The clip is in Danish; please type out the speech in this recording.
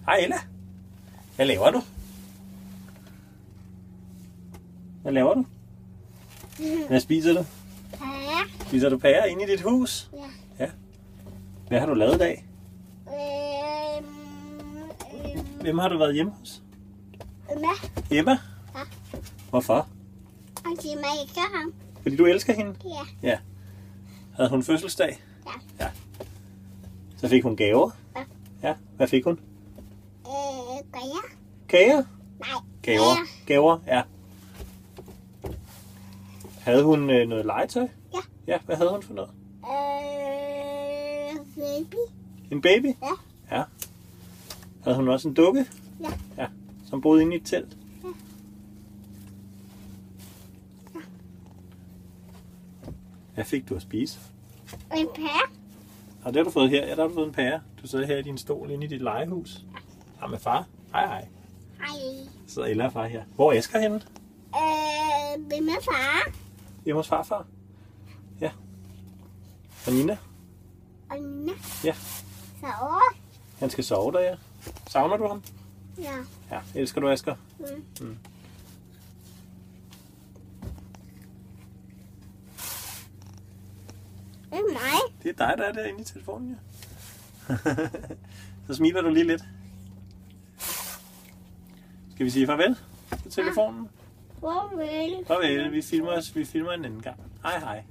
Hej Ella. Hvad laver du? Hvad laver du? Hvad spiser du? Pære. Spiser du pærer inde i dit hus? Ja. Hvad har du lavet i dag? Hvem har du været hjemme hos? Emma? Ja. Hvorfor? Og de mig ikke ham. Fordi du elsker hende? Ja. Ja. Havde hun fødselsdag? Ja. Så fik hun gaver? Ja. Ja. Hvad fik hun? Gaver? Kager? Nej. Gaver. Gaver, ja. Havde hun noget legetøj? Ja. Ja, hvad havde hun for noget? Baby. En baby? Ja. Ja. Havde hun også en dukke? Ja. Ja. Som boede inde i et telt? Ja. Ja. Hvad fik du at spise? En pære. Og det har du fået her. Ja, der har du fået en pære. Du sidder her i din stol inde i dit legehus. Sammen med far. Hej hej. Hej. Så sidder Ella og far her. Hvor er Asger henne? Hvem er far? Hjemme hos farfar. Ja. Og Nina? Og Nina. Ja. Så Han skal sove der, ja. Savner du ham? ja. Ja. Elsker du Asger? Mm. Det er mig. Det er dig, der er derinde i telefonen, ja. Så smiler du lige lidt. Skal vi sige farvel til telefonen? Farvel. Farvel. Vi filmer en anden gang. Hej hej.